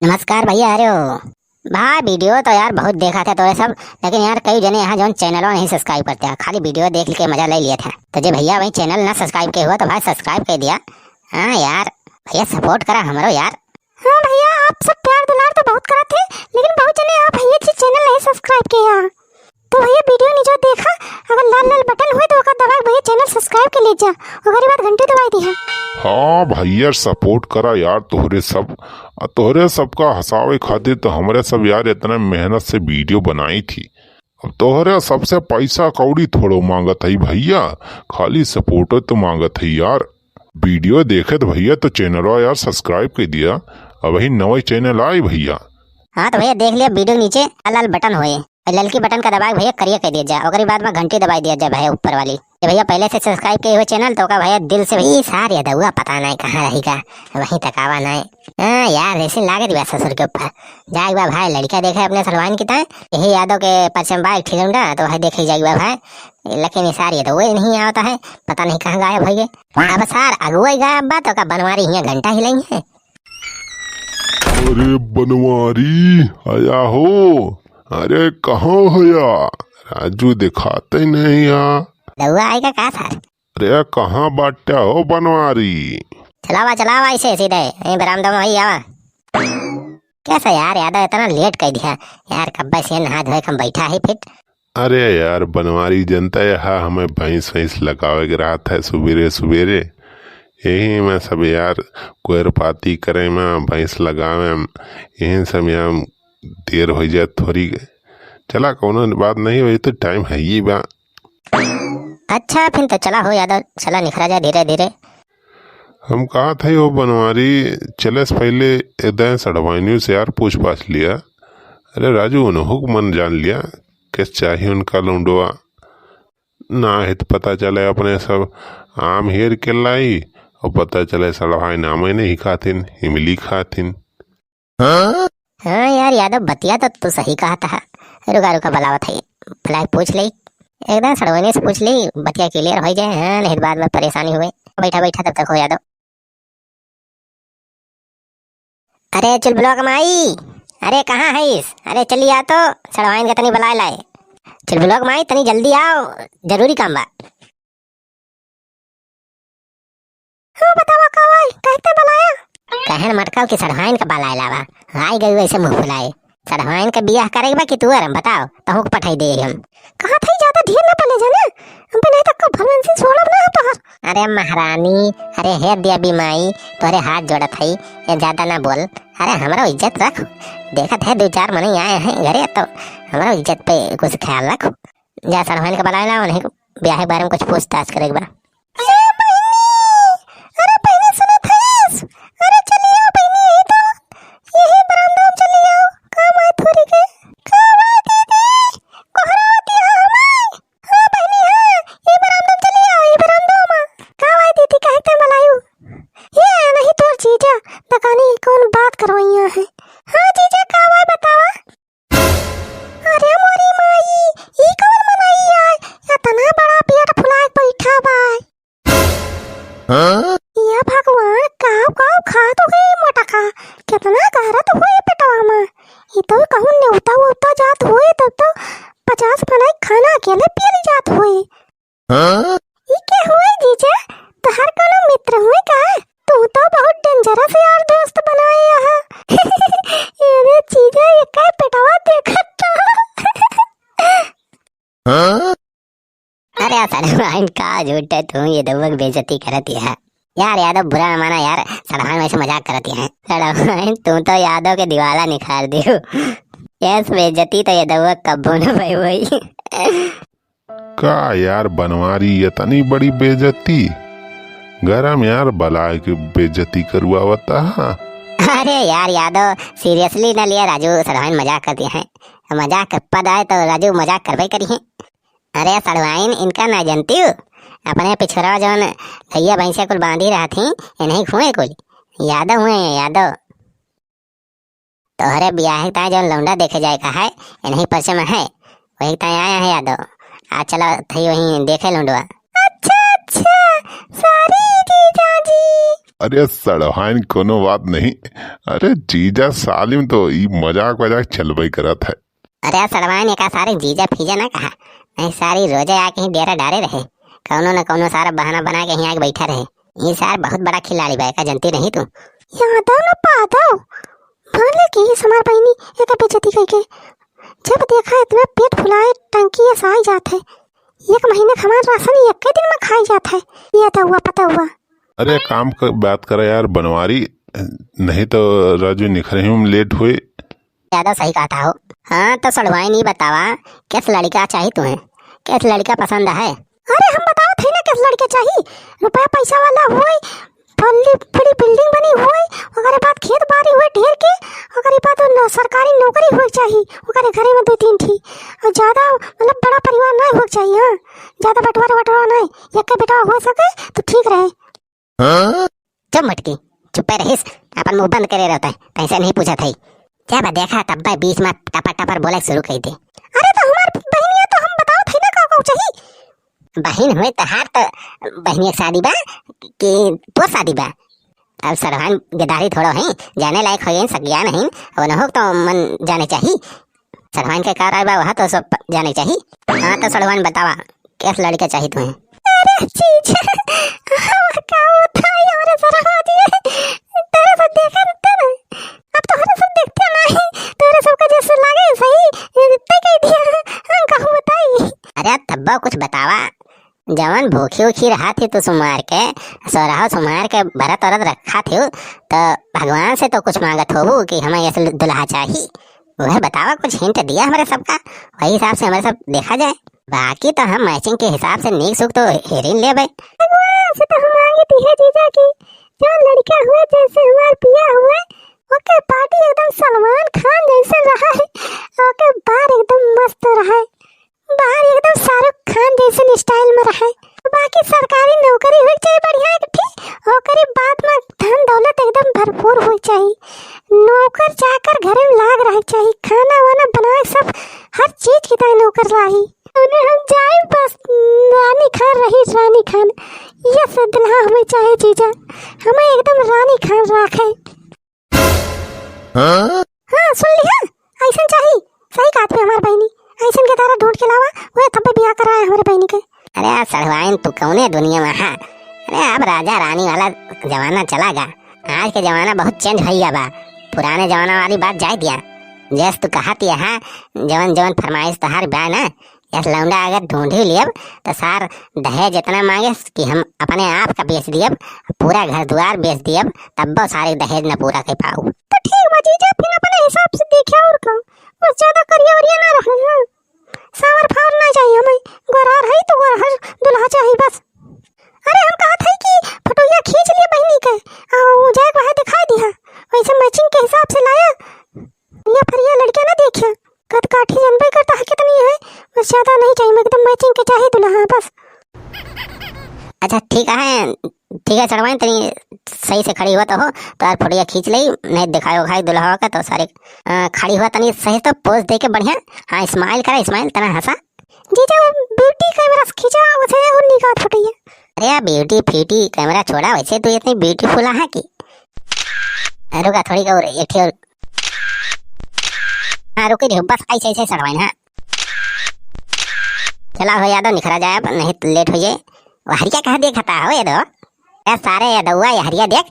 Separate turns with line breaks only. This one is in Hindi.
नमस्कार भैया, अरे हो भाई। वीडियो तो यार बहुत देखा था तो सब, लेकिन यार कई जने यहाँ जो चैनलों नहीं सब्सक्राइब करते हैं, खाली वीडियो देख के मजा ले लिए थे। तो जे भैया भाई चैनल ना सब्सक्राइब किया हुआ तो भाई सब्सक्राइब कर दिया। हाँ यार भैया सपोर्ट करा हमारो यार। हाँ भैया, आप सब प्यार दुलार तो बहुत करा थे, लेकिन बहुत जने आप भैया जी चैनल नहीं सब्सक्राइब किया। तो भैया वीडियो नहीं जो देखा, अगर लाल लाल बटन हुए तो ओका दबाए भैया चैनल सब्सक्राइब कर लीजिए, ओकरी बाद घंटी दबाई दी है।
हाँ भैया सपोर्ट करा यार, तोहरे सबका हंसावे खातिर तो हमरे सब यार इतना मेहनत से वीडियो बनाई थी। अब तोहरे सबसे पैसा कौड़ी थोड़ो मांगत है भैया, खाली सपोर्ट तो मांगत है यार। वीडियो देखे तो भैया तो चैनल यार सब्सक्राइब कर दिया। अब वही नवा चैनल आई भैया।
हाँ तो भैया देख लिया, वीडियो नीचे लाल लाल बटन हुए, ललकी बटन का दबाए भैया करिए कह दिया जाए, और बाद में घंटी दबाई दिया जाए भैया ऊपर वाली। भैया पहले से सब्सक्राइब किए हुए चैनल तो का भैया दिल से भाई सार याद हुआ, पता नहीं कहाँ रहेगा वहीं तक आवा नहीं। हाँ यार ऐसे लागत हुआ ससुर के ऊपर जाएगा भाई, लड़का देखे अपने सलमान की तरह यही यादों के परचम बाइक ठिलुंडा तो भाई देखे जाएगा भाई, लेकिन सार ये तो वो नहीं आता है, पता नहीं कहाँ गायब भैया। अब सार अगुआ गायब बात का बनवारी यहाँ घंटा हिलाई है।
अरे बनवारी आया हो, अरे कहाँ हो यार, राजू दिखाते नहीं यार।
दउआ आएगा का सर?
अरे कहाँ बाटा हो बनवारी?
चलावा ऐसे सीधे यहीं बरामदा में वही आवा। कैसा यार यादव इतना लेट कर दिया यार, कब्बा से नहा धोए हम बैठा है फिट।
अरे यार बनवारी जनता यहाँ हमें भैंस वैंस लगावे के रहा था सुबेरे सुबेरे, यही में सब यार कोयर पाती करे में भैंस लगावे यही सब यहाँ देर हो जाए थोड़ी। चला कोनो बात नहीं हुई तो टाइम है ही बा।
अच्छा फिर तो चला हो यादव, चला निखरा जाए धीरे धीरे।
हम कहा था वो बनवारी चले से पहले एकदम सड़वाइनियों से यार पूछ पाछ लिया। अरे राजू उन्होंने मन जान लिया किस चाहिए उनका लौंडवा ना है तो पता चले अपने सब आम हेर के लाई और पता चले सड़वाई नामे नहीं खातिन, इमली खातिन।
हाँ यार यादव बतिया तो तू सही कहा था। रुका बलावत है, भला पूछ ली एकदम सड़वनी से पूछ ली, बतिया क्लियर हो जाए। हाँ नहीं बाद में परेशानी हुए, बैठा तब तक हो यादव। अरे चल ब्लॉक माई, अरे कहाँ है इस? अरे चली आ तो सड़वाइन का तनी बलाए लाए। चल ब्लॉक माई तनी जल्दी आओ, जरूरी काम बा। हाँ बतावा कवाई कहते बलाया? कहन मटकाओ कि सड़वाइन का बलाए लावा, आई गई वैसे मुंह फुलाए। सड़वाइन का बियाह करेगा कि तू आराम बताओ तहु को पठाई दे हम। कहा था ज्यादा ढेर ना पले जाने, हम पे नहीं तक को भरवन से छोड़ब ना तोहर। अरे महारानी, अरे हे दिया बीमाई तोरे हाथ जोड़त है, ये ज्यादा ना बोल। अरे हमारा इज्जत रख, देखत है दो चार मने आए हैं घरे तो हमारा इज्जत पे कुछ ख्याल रख। जा सड़वाइन का बलाए ला, उन्हें ब्याह के बारे में कुछ पूछताछ करेगा। या भगवान काव खा तो गई मोटका, कितना गहरा तो हुए पेटवा में। ये तो कहूं नेवता जात हुए तब तो 50 बनाई खाना अकेले पियली जात हुए। ये क्या हुए जीजा, तोहर कोनो मित्र हुए का? तू तो बहुत डेंजरस यार दोस्त बनाए यहाँ। ये चीजा ये काय पेटवा देखत तो। अरे सड़वाइन का झूठे तू ये दवक बेइज्जती करती है यार। यादव बुरा न माना यार, सड़वाइन वैसे मजाक करती है। सड़वाइन तू तो यादव के दिवाला निखार दियो, यस बेइज्जती तो ये दवक कब्बो न भई हुई।
का यार बनवारी इतनी बड़ी बेइज्जती, गरम यार बलाए की बेइज्जती करवावता।
अरे यार यादव सीरियसली न लिया राजू, सड़वाइन मजाक करती है, मजाक कर पद आए तो राजू मजाक करवे करी है। अरे सड़वाइन इनका ना जानती हूँ, अपने पिछड़ा जौन भैया भैंसे कुल बांधी रहा थी इन्हीं हुए कुल यादव हुए यादव। तोहरे ब्याह ता जौन लौंडा देखे जाए का है इन्हीं परचे में है, वही ता आया है यादव। आज चलो थी वहीं देखे लौंडवा। अच्छा सारी जीजा जी।
अरे सड़हाइन कोनो बात नहीं। अरे जीजा सालिम तो ई मजाक वजाक चलबई करत है।
अरे सड़वान एक सारे जीजा फीजा ना कहा, नहीं सारी रोजे आके ही डेरा डारे रहे, कौनो न कौनो सारा बहाना बना के यहाँ आके बैठा रहे। ये सार बहुत बड़ा खिलाड़ी बा का, जानती नहीं तू? यादव न पादव भले की समार बहनी एक बेइज्जती करके, जब देखा इतना पेट फुलाए टंकी ऐसा ही जात है। एक महीने का हमारा राशन एक के दिन में खाई जाता है। ये तो हुआ पता हुआ।
अरे काम का बात करे यार बनवारी, नहीं तो राजू निखरे हम लेट हुए।
ज्यादा सही कहता हो। हाँ तो सड़वाई नहीं बतावा, किस लड़का चाहिए तुम्हें, किस लड़का पसंद है? अरे हम बताओ थे ना किस लड़का चाहिए। रुपया पैसा वाला हुए, बड़ी बड़ी बिल्डिंग बनी हुए, अगर बात खेत बाड़ी हुए ढेर के, अगर बात सरकारी नौकरी हो चाहिए, अगर घरे में 2-3 थी, और ज्यादा मतलब बड़ा परिवार नहीं हो चाहिए। हाँ ज्यादा बंटवारा नहीं, एक का बेटा हो सके तो ठीक रहे। चुप मटकी, चुप रहिस, अपन मुंह बंद करे रहता है, पैसा नहीं पूछा था। क्या बा देखा तब भाई बीच में टपर टपर बोले शुरू कर दे। अरे तो हमारी बहनिया तो हम बताओ थे ना का चाहिए। बहन हुए तो हार तो बहनिया शादी बा कि तो शादी बा। अब सरहान गदारी थोड़ा है, जाने लायक हो सज्ञान है, और न हो तो मन जाने चाहिए। सरहान के कार बा वहाँ तो सब जाने चाहिए। हाँ तो सरहान बतावा किस लड़का चाहिए तुम्हें? अरे चीज क्या होता है हमारे सरहान जी, तेरे से देखा रहता ना, अब तो हमारे सब देखते नहीं, तेरे सबका जैसे लागे सही इतने कह दिया। हम कहूँ बताई। अरे तब्बा कुछ बतावा, जवन भूखी उखी रहा थी तो सुमार के सोराहो सुमार के भरत औरत रखा थे, तो भगवान से तो कुछ मांगत हो कि हमें ऐसे दुल्हा चाहिए। वह बतावा, कुछ हिंट दिया हमारे सबका, वही हिसाब से हमारे सब देखा जाए। बाकी तो हम मैचिंग के हिसाब से नीक सुख तो हेरिन ले भाई। भगवान से तो हम मांगे थी है जीजा की, जो लड़का हुआ जैसे हमार पिया हुआ, ओके पार्टी एकदम सलमान खान जैसे रहा है, ओके बाहर एकदम मस्त रहा है, बाहर एकदम शाहरुख खान जैसे स्टाइल में रहा है। बाकी सरकारी नौकरी हो चाहिए बढ़िया एक ठीक, ओकरी बाद में धन दौलत एकदम भरपूर हो चाहिए, नौकर चाकर घर में लाग रहे चाहिए, खाना वाना बनाए सब हर चीज की तरह नौकर लाही, उन्हें हम जाए बस रानी खान रही, रानी खान ये सब दुल्हा हमें चाहिए जीजा, हमें एकदम रानी खान रखे। हाँ सुन लिया, ऐसा चाहिए, सही कहा तुम्हें हमारी बहनी, ऐसा के तारा ढूंढ के लावा, वो तब बियाह कराया हमारे बहनी के। अरे सरवाइन तू कौने दुनिया में है? अरे अब राजा रानी वाला जमाना चला गया, आज के जमाना बहुत चेंज भैया बा, पुराने जमाना वाली बात जाए दिया। जैस तू कहा थी हाँ जवन जवन फरमाइश तहार बा ना, यस लौंडा अगर ढूंढ ही लियब तो सार दहेज इतना मांगे कि हम अपने आप का बेच दियब, पूरा घर द्वार बेच दियब, तब वो सारे दहेज न पूरा कर पाऊ। तो ठीक बा जीजा, फिर अपने हिसाब से देखिए और का, बस ज्यादा करिया वरिया ना रहे। हाँ सावर फावर ना चाहिए हमें, गोरहर है तो गोरहर दुल्हा चाहिए बस। अरे हम कहा था कि फोटोया खींच लिए बहनी के, और जाए वहाँ दिखाई दिया, वैसे मैचिंग के हिसाब से लाया, या फिर ये लड़के ना देखिए कद काठी जनबे करता है कितनी है, बस ज्यादा नहीं चाहिए, एकदम मैचिंग के चाहिए दुल्हा बस। अच्छा ठीक है चढ़वाएं तनी सही से खड़ी हुआ तो हो, तो यार फोटोया खींच ली, नहीं दिखाओ भाई दुल्हा का तो सारे खड़ी हुआ तनी सही तो पोज दे के बढ़िया। हाँ स्माइल करा, स्माइल तना हंसा जीजा, वो ब्यूटी कैमरा से खींचा उसे और निकाल फोटोया। अरे यार ब्यूटी फ्यूटी कैमरा छोड़ा, वैसे तो इतनी ब्यूटीफुल है कि रुका थोड़ी का एक और। हाँ रुकी रही बस, ऐसे ऐसे चढ़वाएं। हाँ चला हो यादव निखरा जाए, नहीं तो लेट हो जाए। हरिया कहा देखता हो यादव, सारे यादव हुआ हरिया देख।